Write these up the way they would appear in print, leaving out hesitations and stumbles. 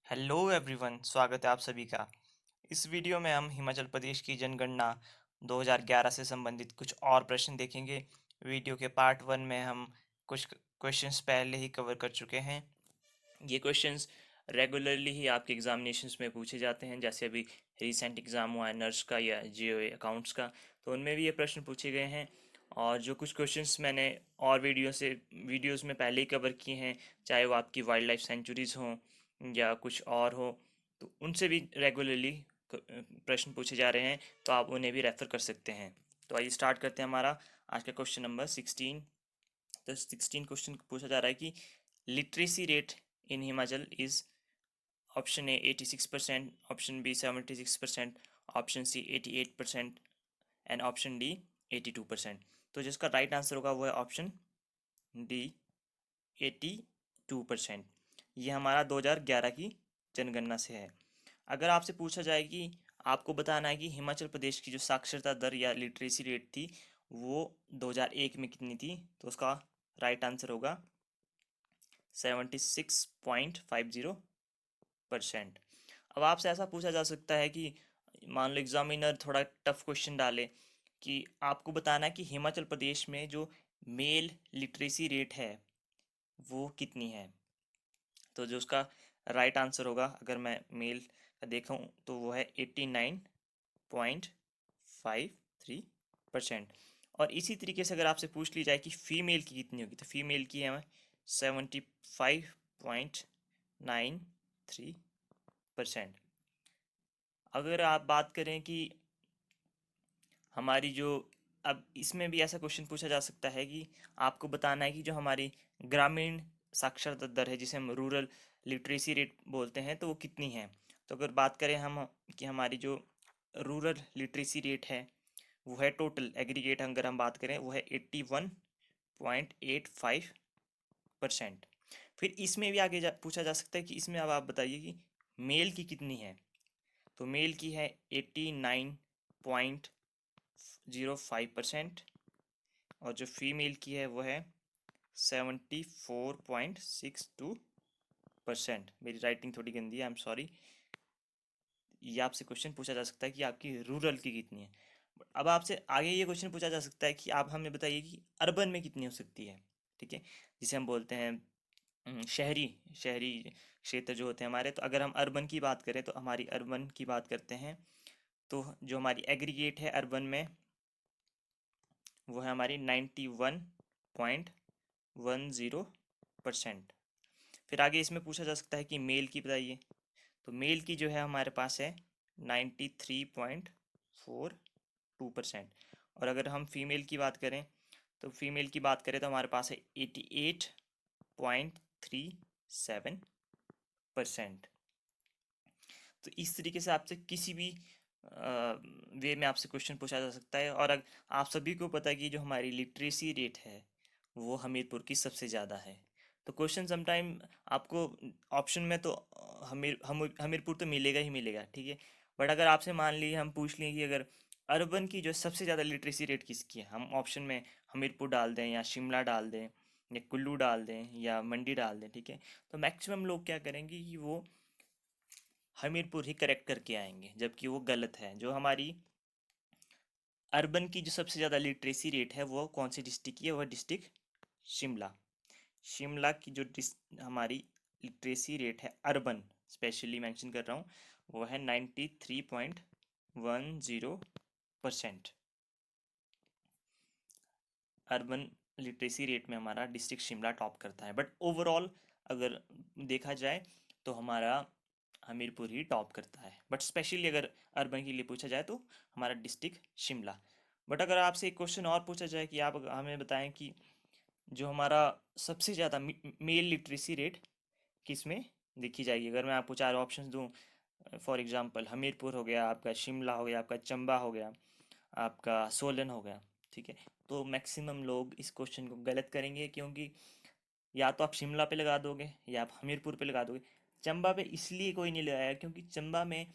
Hello everyone, स्वागत है आप सभी का। इस वीडियो में हम हिमाचल प्रदेश की जनगणना 2011 से संबंधित कुछ और प्रश्न देखेंगे। वीडियो के पार्ट वन में हम कुछ क्वेश्चंस पहले ही कवर कर चुके हैं। ये क्वेश्चंस रेगुलरली ही आपके एग्जामिनेशंस में पूछे जाते हैं। जैसे अभी रिसेंट एग्ज़ाम हुआ है नर्स का या जीओए अकाउंट्स का, तो उनमें भी ये प्रश्न पूछे गए हैं। और जो कुछ क्वेश्चंस मैंने और वीडियोस में पहले ही कवर किए हैं, चाहे वो आपकी वाइल्ड लाइफ सेंचुरीज हों या कुछ और हो, तो उनसे भी रेगुलरली प्रश्न पूछे जा रहे हैं, तो आप उन्हें भी रेफ़र कर सकते हैं। तो आइए स्टार्ट करते हैं हमारा आज का क्वेश्चन नंबर 16। तो 16 क्वेश्चन पूछा जा रहा है कि literacy rate in Himachal is option A 86%, option B 76%, option C 88% and option D 82%। तो जिसका राइट आंसर होगा वो है ऑप्शन डी 82%। ये हमारा 2011 की जनगणना से है। अगर आपसे पूछा जाए कि आपको बताना है कि हिमाचल प्रदेश की जो साक्षरता दर या लिटरेसी रेट थी वो 2001 में कितनी थी, तो उसका राइट आंसर होगा 76.50%। अब आपसे ऐसा पूछा जा सकता है कि मान लो एग्जामिनर थोड़ा टफ क्वेश्चन डाले कि आपको बताना है कि हिमाचल प्रदेश में जो मेल लिटरेसी रेट है वो कितनी है। तो जो उसका राइट आंसर होगा, अगर मैं मेल का देखूँ तो वो है 89.53%। और इसी तरीके से अगर आपसे पूछ ली जाए कि फ़ीमेल की कितनी होगी, तो फीमेल की है 75.93%। अगर आप बात करें कि हमारी जो, अब इसमें भी ऐसा क्वेश्चन पूछा जा सकता है कि आपको बताना है कि जो हमारी ग्रामीण साक्षरता दर है, जिसे हम रूरल लिटरेसी रेट बोलते हैं, तो वो कितनी है। तो अगर बात करें हम कि हमारी जो रूरल लिटरेसी रेट है वो है, टोटल एग्रीगेट अगर हम बात करें, वो है 81.85%। फिर इसमें भी आगे पूछा जा सकता है कि इसमें अब आप बताइए कि मेल की कितनी है। तो मेल की है 89.05%, और जो फीमेल की है वो है 74.62%। मेरी राइटिंग थोड़ी गंदी है, आई एम सॉरी। ये आपसे क्वेश्चन पूछा जा सकता है कि आपकी रूरल की कितनी है। अब आपसे आगे ये क्वेश्चन पूछा जा सकता है कि आप हमें बताइए कि अर्बन में कितनी हो सकती है। ठीक है, जिसे हम बोलते हैं शहरी शहरी क्षेत्र जो होते हैं हमारे। तो अगर हम अर्बन की बात करें, तो हमारी अर्बन की बात करते हैं, तो जो हमारी एग्रीगेट है अर्बन में वो है हमारी 91.10%। फिर आगे इसमें पूछा जा सकता है कि मेल की बताइए। तो मेल की जो है हमारे पास है 93.42%। और अगर हम फीमेल की बात करें, तो हमारे पास है 88.37%। तो इस तरीके से आपसे किसी भी वे में आपसे क्वेश्चन पूछा जा सकता है। और आप सभी को पता है कि जो हमारी लिटरेसी रेट है वो हमीरपुर की सबसे ज़्यादा है। तो क्वेश्चन समटाइम आपको ऑप्शन में तो हमीरपुर तो मिलेगा ही मिलेगा, ठीक है। बट अगर आपसे मान लीजिए हम पूछ लें कि अगर अर्बन की जो सबसे ज़्यादा लिटरेसी रेट किसकी है, हम ऑप्शन में हमीरपुर डाल दें या शिमला डाल दें या कुल्लू डाल दें या मंडी डाल दें, ठीक है, तो मैक्सिमम लोग क्या करेंगे कि वो हमीरपुर ही करेक्ट करके आएंगे, जबकि वो गलत है। जो हमारी अर्बन की जो सबसे ज़्यादा लिटरेसी रेट है वो कौन सी डिस्ट्रिक्ट की है, वह डिस्ट्रिक्ट शिमला। शिमला की जो हमारी लिटरेसी रेट है अर्बन, स्पेशली मेंशन कर रहा हूँ, वो है 93.10%। अर्बन लिटरेसी रेट में हमारा डिस्ट्रिक्ट शिमला टॉप करता है। बट ओवरऑल अगर देखा जाए तो हमारा हमीरपुर ही टॉप करता है। बट स्पेशली अगर अर्बन के लिए पूछा जाए तो हमारा डिस्ट्रिक्ट शिमला। बट अगर आपसे एक क्वेश्चन और पूछा जाए कि आप हमें बताएं कि जो हमारा सबसे ज़्यादा मेल लिटरेसी रेट किस में देखी जाएगी, अगर मैं आपको चार ऑप्शंस दूं, फॉर एग्जांपल हमीरपुर हो गया आपका, शिमला हो गया आपका, चंबा हो गया आपका, सोलन हो गया, ठीक है, तो मैक्सिमम लोग इस क्वेश्चन को गलत करेंगे, क्योंकि या तो आप शिमला पे लगा दोगे या आप हमीरपुर पे लगा दोगे। चंबा पे इसलिए कोई नहीं लगाया क्योंकि चंबा में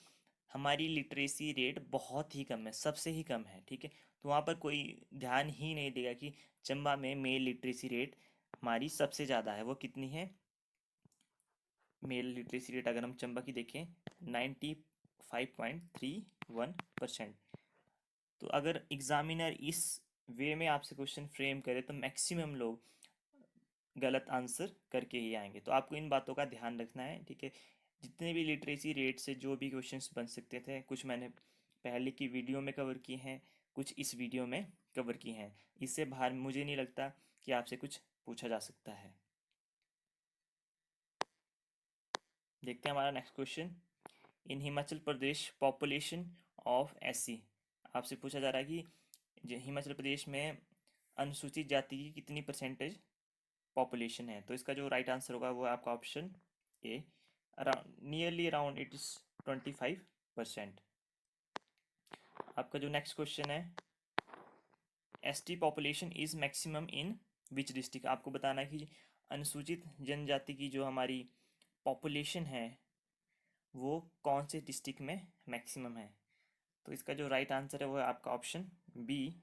हमारी लिटरेसी रेट बहुत ही कम है, सबसे ही कम है, ठीक है। तो वहाँ पर कोई ध्यान ही नहीं देगा कि चंबा में मेल लिटरेसी रेट हमारी सबसे ज़्यादा है, वो कितनी है, मेल लिटरेसी रेट अगर हम चंबा की देखें 95.31%। तो अगर एग्जामिनर इस वे में आपसे क्वेश्चन फ्रेम करे तो मैक्सिमम लोग गलत आंसर करके ही आएंगे। तो आपको इन बातों का ध्यान रखना है, ठीक है। जितने भी लिटरेसी रेट से जो भी क्वेश्चंस बन सकते थे, कुछ मैंने पहले की वीडियो में कवर किए हैं, कुछ इस वीडियो में कवर किए हैं। इससे बाहर मुझे नहीं लगता कि आपसे कुछ पूछा जा सकता है। देखते हैं हमारा next question. In Himachal Pradesh population of SC, आपसे पूछा जा रहा है कि हिमाचल प्रदेश में अनुसूचित जाति की कितनी परसेंटेज पॉपुलेशन है। तो इसका जो राइट आंसर होगा वो है आपका option A, around nearly around it is 25%। आपका जो नेक्स्ट क्वेश्चन है, ST population is maximum in which district. आपको बताना है कि अनुसूचित जनजाति की जो हमारी पॉपुलेशन है वो कौन से डिस्ट्रिक्ट में मैक्सिमम है। तो इसका जो राइट आंसर है वो है आपका ऑप्शन बी,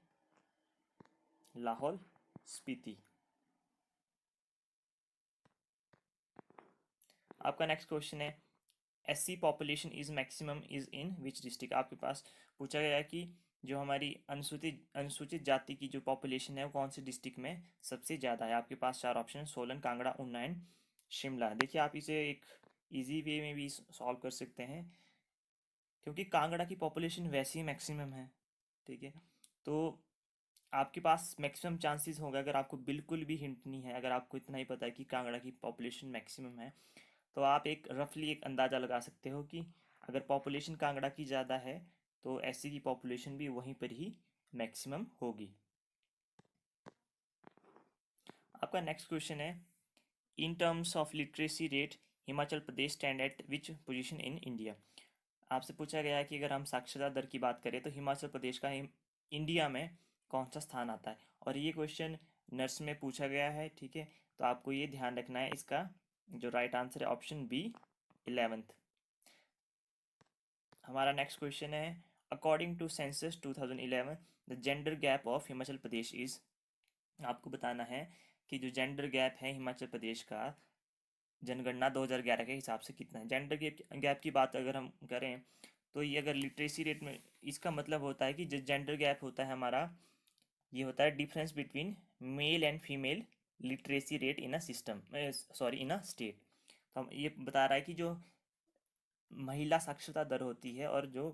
लाहौल स्पीति। आपका नेक्स्ट क्वेश्चन है, SC population is maximum is in which district. आपके पास पूछा गया है कि जो हमारी अनुसूचित जाति की जो पॉपुलेशन है वो कौन से डिस्ट्रिक्ट में सबसे ज़्यादा है। आपके पास चार ऑप्शन, सोलन, कांगड़ा, ऊना एंड शिमला। देखिए आप इसे एक इजी वे में भी सॉल्व कर सकते हैं, क्योंकि कांगड़ा की पॉपुलेशन वैसे ही मैक्सिमम है, ठीक है। तो आपके पास मैक्सिमम चांसेस होगा, अगर आपको बिल्कुल भी हिंट नहीं है, अगर आपको इतना ही पता है कि कांगड़ा की पॉपुलेशन मैक्सिमम है, तो आप एक रफली एक अंदाज़ा लगा सकते हो कि अगर पॉपुलेशन कांगड़ा की ज़्यादा है तो एससी की पॉपुलेशन भी वहीं पर ही मैक्सिमम होगी। आपका नेक्स्ट क्वेश्चन है, in terms of literacy rate Himachal Pradesh stand at which position in India. आपसे पूछा गया है कि अगर हम साक्षरता दर की बात करें तो हिमाचल प्रदेश का इंडिया में कौन सा स्थान आता है। और ये क्वेश्चन नर्स में पूछा गया है, ठीक है। तो आपको ये ध्यान रखना है, इसका जो राइट आंसर है ऑप्शन बी, 11th। हमारा नेक्स्ट क्वेश्चन है, according to census 2011 the gender gap of Himachal Pradesh is. आपको बताना है कि जो जेंडर गैप है हिमाचल प्रदेश का जनगणना 2011 के हिसाब से कितना है। जेंडर गैप की बात अगर हम करें तो ये अगर लिटरेसी रेट में, इसका मतलब होता है कि जो जेंडर गैप होता है हमारा, ये होता है difference between male and female literacy rate in a system, sorry in a state. तो हम ये बता रहा है कि जो महिला साक्षरता दर होती है और जो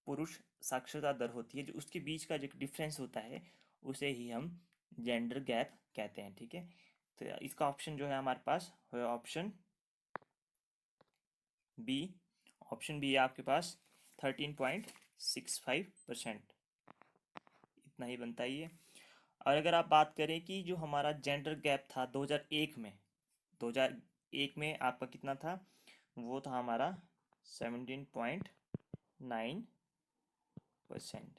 पुरुष साक्षरता दर होती है, जो उसके बीच का जो डिफरेंस होता है उसे ही हम जेंडर गैप कहते हैं, ठीक है। तो इसका ऑप्शन जो है हमारे पास है ऑप्शन बी। ऑप्शन बी है आपके पास 13.65%, इतना ही बनता ही है। और अगर आप बात करें कि जो हमारा जेंडर गैप था 2001 में आपका कितना था, वो था हमारा 17.9%।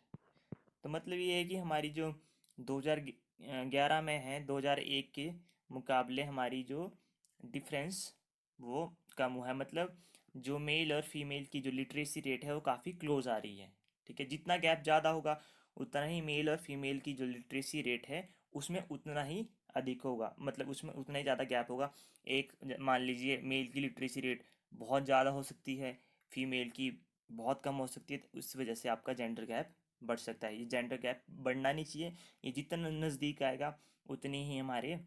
तो मतलब ये है कि हमारी जो 2011 में है 2001 के मुकाबले हमारी जो डिफरेंस वो कम हुआ है। मतलब जो मेल और फीमेल की जो लिटरेसी रेट है वो काफ़ी क्लोज आ रही है, ठीक है। जितना गैप ज़्यादा होगा उतना ही मेल और फीमेल की जो लिटरेसी रेट है उसमें उतना ही अधिक होगा, मतलब उसमें उतना ही ज़्यादा गैप होगा। एक मान लीजिए मेल की लिटरेसी रेट बहुत ज़्यादा हो सकती है, फीमेल की बहुत कम हो सकती है, तो उस वजह से आपका जेंडर गैप बढ़ सकता है। ये जेंडर गैप बढ़ना नहीं चाहिए, ये जितना नज़दीक आएगा उतनी ही हमारे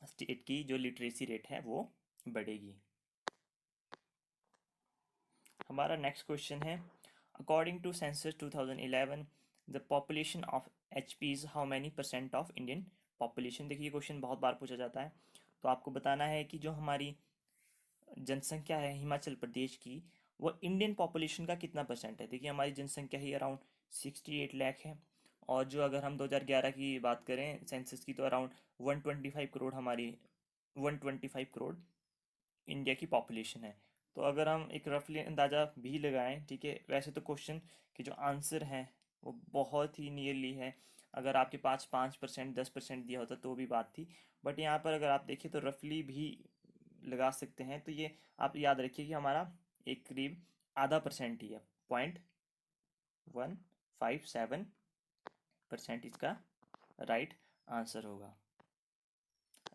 स्टेट की जो लिटरेसी रेट है वो बढ़ेगी। हमारा नेक्स्ट क्वेश्चन है, according to census 2011 the population of HP is how many percent of Indian population. देखिए क्वेश्चन बहुत बार पूछा जाता है, तो आपको बताना है कि जो हमारी जनसंख्या है हिमाचल प्रदेश की वो इंडियन पॉपुलेशन का कितना परसेंट है। देखिए हमारी जनसंख्या ही अराउंड 68 लाख है, और जो अगर हम 2011 की बात करें सेंसस की तो अराउंड 125 करोड़ हमारी 125 करोड़ इंडिया की पॉपुलेशन है। तो अगर हम एक रफली अंदाज़ा भी लगाएं, ठीक है, वैसे तो क्वेश्चन के जो आंसर हैं वो बहुत ही नियरली है। अगर आपके पास 5% 10% दिया होता तो भी बात थी, बट यहाँ पर अगर आप देखें तो रफली भी लगा सकते हैं। तो ये आप याद रखिए कि हमारा एक करीब आधा परसेंट ही है, 0.157% इसका राइट आंसर होगा।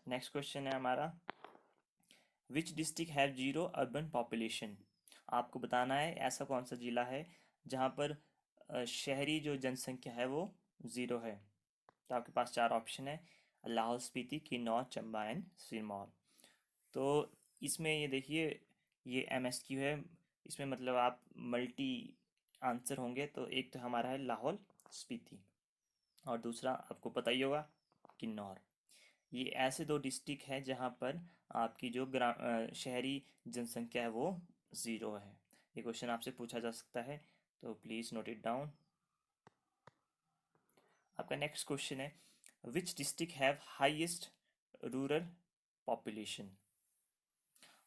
नेक्स्ट क्वेश्चन है हमारा, which district have zero urban population. आपको बताना है ऐसा कौन सा जिला है जहाँ पर शहरी जो जनसंख्या है वो ज़ीरो है। तो आपके पास चार ऑप्शन है, लाहौल स्पीति, किन्नौर, चंबा एंड सिरमौर। तो इसमें ये देखिए, ये MSQ है, इसमें मतलब आप मल्टी आंसर होंगे। तो एक तो हमारा है लाहौल स्पीति और दूसरा आपको पता ही होगा किन्नौर। ये ऐसे दो डिस्ट्रिक्ट हैं जहाँ पर आपकी जो शहरी जनसंख्या है वो ज़ीरो है। ये क्वेश्चन आपसे पूछा जा सकता है, तो प्लीज़ नोट इट डाउन। आपका नेक्स्ट क्वेश्चन है, which district have highest rural population.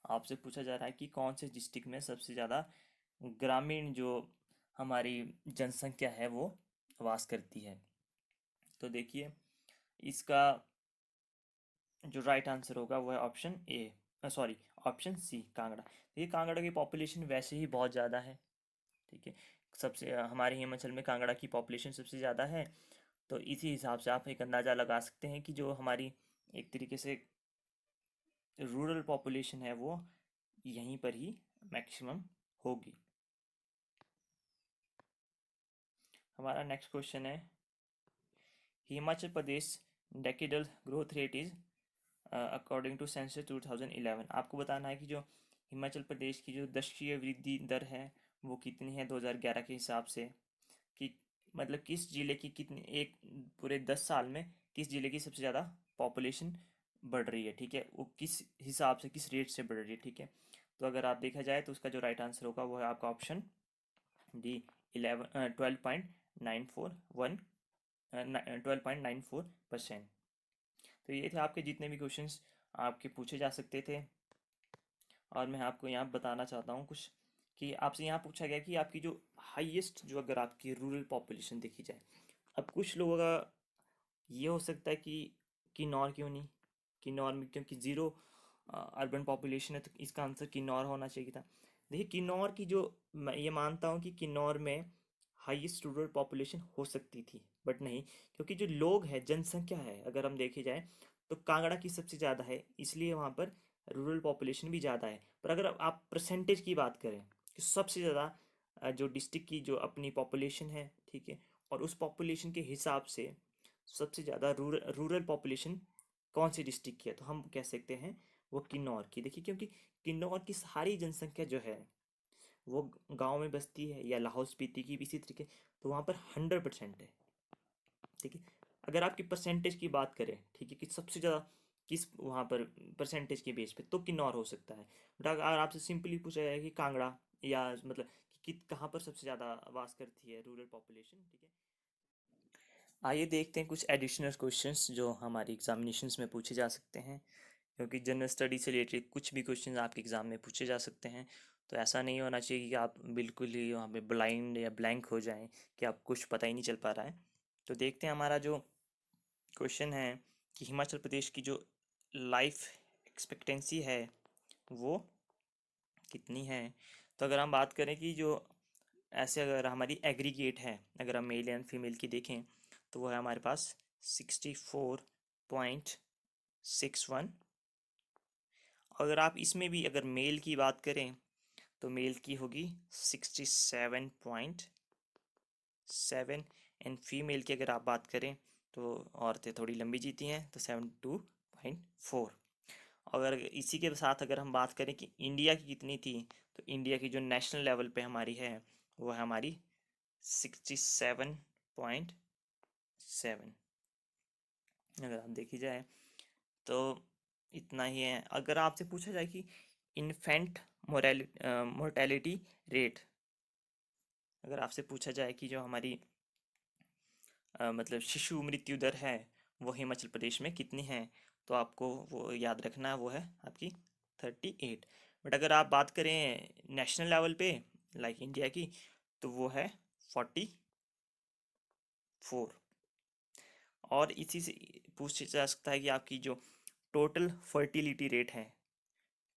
आपसे पूछा जा रहा है कि कौन से डिस्ट्रिक्ट में सबसे ज़्यादा ग्रामीण जो हमारी जनसंख्या है वो वास करती है। तो देखिए, इसका जो राइट आंसर होगा वो है option A, sorry option C, Kangra. ये कांगड़ा की पॉपुलेशन वैसे ही बहुत ज़्यादा है, ठीक है। सबसे हमारे हिमाचल में कांगड़ा की पॉपुलेशन सबसे ज़्यादा है। तो इसी हिसाब से आप एक अंदाज़ा लगा सकते हैं कि जो हमारी एक तरीके से रूरल पॉपुलेशन है वो यहीं पर ही मैक्सिमम होगी। हमारा नेक्स्ट क्वेश्चन है, Himachal Pradesh decadal growth rate is according to census 2011। आपको बताना है कि जो हिमाचल प्रदेश की जो दशकीय वृद्धि दर है वो कितनी है 2011 के हिसाब से, कि मतलब किस जिले की कितनी, एक पूरे 10 साल में किस जिले की सबसे ज़्यादा पॉपुलेशन बढ़ रही है, ठीक है, वो किस हिसाब से किस रेट से बढ़ रही है, ठीक है। तो अगर आप देखा जाए तो उसका जो राइट आंसर होगा वो है आपका ऑप्शन डी, 12.941 तो ये थे आपके जितने भी क्वेश्चंस आपके पूछे जा सकते थे। और मैं आपको यहाँ बताना चाहता हूँ कुछ, कि आपसे यहाँ पूछा गया कि आपकी जो हाईएस्ट जो अगर आपकी रूरल पॉपुलेशन देखी जाए, अब कुछ लोगों का ये हो सकता है कि किन्नौर क्यों नहीं, किन्नौर में क्योंकि ज़ीरो अर्बन पॉपुलेशन है तो इसका आंसर किन्नौर होना चाहिए था। देखिए किन्नौर की जो, मैं ये मानता हूँ कि किन्नौर में हाईएस्ट रूरल पॉपुलेशन हो सकती थी, बट नहीं, क्योंकि जो लोग हैं जनसंख्या है अगर हम देखे जाए तो कांगड़ा की सबसे ज़्यादा है, इसलिए वहाँ पर रूरल पॉपुलेशन भी ज़्यादा है। पर अगर आप परसेंटेज की बात करें कि सबसे ज़्यादा जो डिस्ट्रिक्ट की जो अपनी पॉपुलेशन है, ठीक है, और उस पॉपुलेशन के हिसाब से सबसे ज़्यादा रूरल पॉपुलेशन कौन सी डिस्ट्रिक्ट की है, तो हम कह सकते हैं वो किन्नौर की। देखिए क्योंकि किन्नौर की सारी जनसंख्या जो है वो गांव में बसती है, या लाहौल स्पीति की भी इसी तरीके, तो वहाँ पर 100% है, ठीक है। अगर आपकी परसेंटेज की बात करें, ठीक है, कि सबसे ज़्यादा किस वहाँ पर परसेंटेज के बेस पे, तो किन्नौर हो सकता है। बट अगर आपसे सिंपली पूछा जाए कि कांगड़ा, या मतलब कि कहाँ पर सबसे ज़्यादा वास करती है रूरल पॉपुलेशन, ठीक है। आइए देखते हैं कुछ एडिशनल क्वेश्चंस जो हमारी एग्जामिनेशंस में पूछे जा सकते हैं, क्योंकि जनरल स्टडी से रिलेटेड कुछ भी क्वेश्चंस आपके एग्ज़ाम में पूछे जा सकते हैं। तो ऐसा नहीं होना चाहिए कि आप बिल्कुल ही वहाँ पे ब्लाइंड या ब्लैंक हो जाएं कि आप कुछ पता ही नहीं चल पा रहा है। तो देखते हैं हमारा जो क्वेश्चन है कि हिमाचल प्रदेश की जो लाइफ एक्सपेक्टेंसी है वो कितनी है। तो अगर हम बात करें कि जो ऐसे अगर हमारी एग्रीगेट है, अगर हम मेल एंड फीमेल की देखें तो वो है हमारे पास 64.61। अगर आप इसमें भी अगर मेल की बात करें तो मेल की होगी 67.7, एंड फीमेल की अगर आप बात करें तो औरतें थोड़ी लंबी जीती हैं तो 72.4। अगर इसी के साथ अगर हम बात करें कि इंडिया की कितनी थी, तो इंडिया की जो नेशनल लेवल पे हमारी है वो है हमारी 67.7। अगर आप देखी जाए तो इतना ही है। अगर आपसे पूछा जाए कि इन्फेंट मोर्टेलिटी रेट, अगर आपसे पूछा जाए कि जो हमारी मतलब शिशु मृत्यु दर है वो हिमाचल प्रदेश में कितनी है, तो आपको वो याद रखना है, वो है आपकी 38। बट अगर आप बात करें नेशनल लेवल पे लाइक इंडिया की, तो वो है 44। और इसी से पूछा जा सकता है कि आपकी जो टोटल फर्टिलिटी रेट है,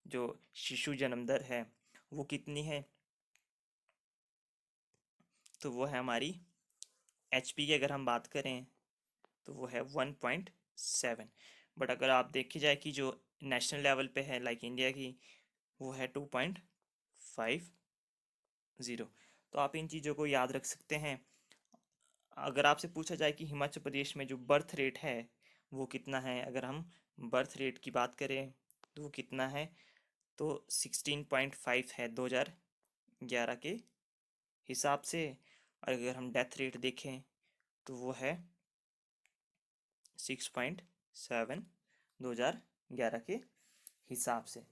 जो शिशु जन्म दर है वो कितनी है, तो वो है हमारी HP की अगर हम बात करें तो वो है 1.7। बट अगर आप देखी जाए कि जो नेशनल लेवल पे है लाइक इंडिया की, वो है 2.50। तो आप इन चीज़ों को याद रख सकते हैं। अगर आपसे पूछा जाए कि हिमाचल प्रदेश में जो बर्थ रेट है वो कितना है, अगर हम बर्थ रेट की बात करें तो वो कितना है, तो 16.5 है 2011 के हिसाब से। और अगर हम डेथ रेट देखें तो वो है 6.7 2011 के हिसाब से।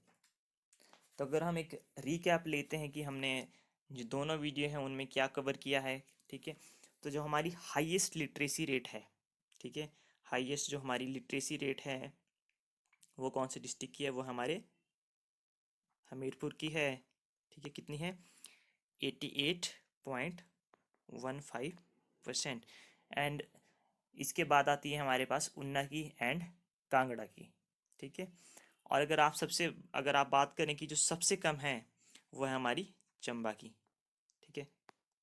तो अगर हम एक रीकैप लेते हैं कि हमने जो दोनों वीडियो हैं उनमें क्या कवर किया है, ठीक है। तो जो हमारी हाईएस्ट लिटरेसी रेट है, ठीक है, हाईएस्ट जो हमारी लिटरेसी रेट है वो कौन से डिस्ट्रिक्ट की है, वो हमारे हमीरपुर की है, ठीक है। कितनी है, 88.15%। एंड इसके बाद आती है हमारे पास ऊना की एंड कांगड़ा की, ठीक है। और अगर आप बात करें कि जो सबसे कम है वो है हमारी चंबा की, ठीक है,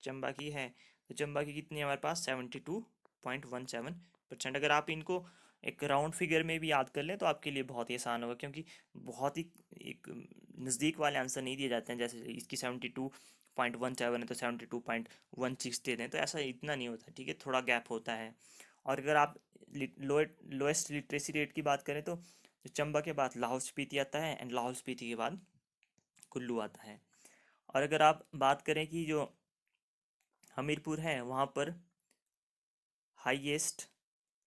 चंबा की है। तो चंबा की कितनी है हमारे पास, 72.17%। अगर आप इनको एक राउंड फिगर में भी याद कर लें तो आपके लिए बहुत ही आसान होगा, क्योंकि बहुत ही एक नज़दीक वाले आंसर नहीं दिए जाते हैं। जैसे इसकी 72.17 है तो 72.16 दे दें, तो ऐसा इतना नहीं होता, ठीक है, थोड़ा गैप होता है। और अगर आप लोएस्ट लिटरेसी रेट की बात करें तो चंबा के बाद लाहौल स्पीति आता है एंड लाहौल स्पीति के बाद कुल्लू आता है। और अगर आप बात करें कि जो हमीरपुर है वहाँ पर हाईएस्ट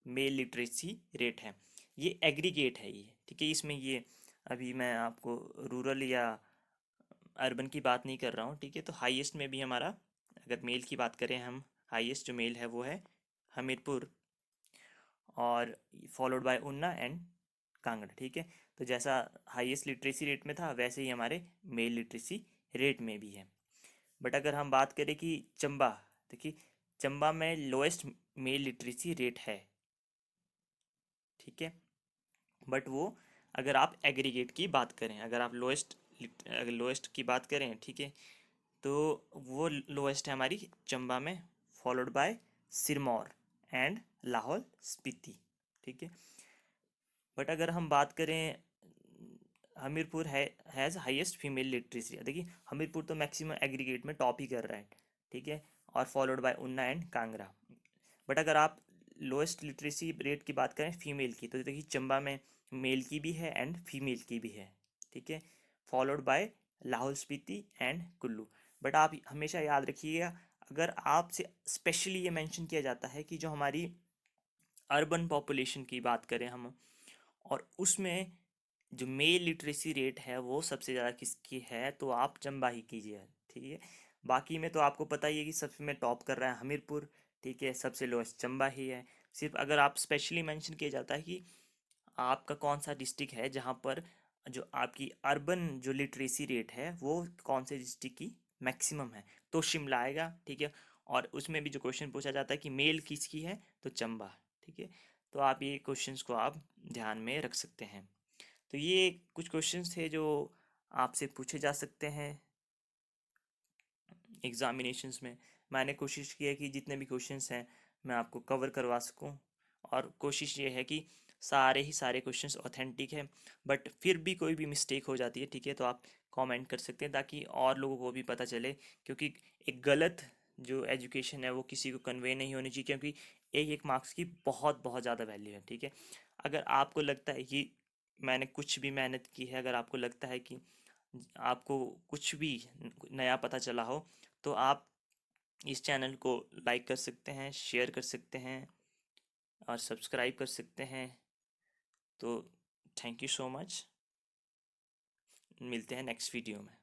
मेल लिटरेसी रेट है, ये एग्रीगेट है ये, ठीक है। इसमें ये अभी मैं आपको रूरल या अर्बन की बात नहीं कर रहा हूँ, ठीक है। तो हाईएस्ट में भी हमारा, अगर मेल की बात करें हम, हाईएस्ट जो मेल है वो है हमीरपुर, और followed by Una and Kangra, ठीक है। तो जैसा हाईएस्ट लिटरेसी रेट में था वैसे ही हमारे मेल लिटरेसी रेट में भी है। बट अगर हम बात करें कि चंबा, देखिए चंबा में लोएस्ट मेल लिटरेसी रेट है, ठीक है। बट वो अगर आप एग्रीगेट की बात करें, अगर आप लोएस्ट की बात करें, ठीक है, तो वो लोएस्ट है हमारी चंबा में, followed by Sirmaur and Lahaul Spiti, ठीक है। बट अगर हम बात करें, Hamirpur has highest female literacy, देखिए हमीरपुर तो मैक्सिमम एग्रीगेट में टॉप ही कर रहा है, ठीक है, और followed by Una and Kangra. But अगर आप लोएस्ट लिटरेसी रेट की बात करें फीमेल की, तो देखिए चंबा में मेल की भी है एंड फीमेल की भी है, ठीक है, followed by Lahaul Spiti and Kullu. But आप हमेशा याद रखिएगा, अगर आपसे स्पेशली ये मेंशन किया जाता है कि जो हमारी अर्बन पॉपुलेशन की बात करें हम, और उसमें जो मेल लिटरेसी रेट है वो सबसे ज़्यादा किसकी है, तो आप चंबा ही कीजिए, ठीक है। बाकी में तो आपको पता ही है कि सबसे में टॉप कर रहा है हमीरपुर, ठीक है, सबसे लोएस्ट चंबा ही है। सिर्फ अगर आप स्पेशली मेंशन किया जाता है कि आपका कौन सा डिस्ट्रिक्ट है जहाँ पर जो आपकी अर्बन जो लिटरेसी रेट है वो कौन से डिस्ट्रिक्ट की मैक्सिमम है, तो शिमला आएगा, ठीक है। और उसमें भी जो क्वेश्चन पूछा जाता है कि मेल किसकी है, तो चंबा, ठीक है। तो आप ये क्वेश्चंस को आप ध्यान में रख सकते हैं। तो ये कुछ क्वेश्चंस थे जो आपसे पूछे जा सकते हैं एग्जामिनेशंस में। मैंने कोशिश की है कि जितने भी क्वेश्चंस हैं मैं आपको कवर करवा सकूं, और कोशिश ये है कि सारे ही सारे क्वेश्चंस ऑथेंटिक हैं। बट फिर भी कोई भी मिस्टेक हो जाती है, ठीक है, तो आप कमेंट कर सकते हैं ताकि और लोगों को भी पता चले, क्योंकि एक गलत जो एजुकेशन है वो किसी को कन्वे नहीं होनी चाहिए, क्योंकि एक एक मार्क्स की बहुत बहुत ज़्यादा वैल्यू है, ठीक है। अगर आपको लगता है कि मैंने कुछ भी मेहनत की है, अगर आपको लगता है कि आपको कुछ भी नया पता चला हो, तो आप इस चैनल को लाइक कर सकते हैं, शेयर कर सकते हैं और सब्सक्राइब कर सकते हैं। तो थैंक यू सो मच, मिलते हैं नेक्स्ट वीडियो में।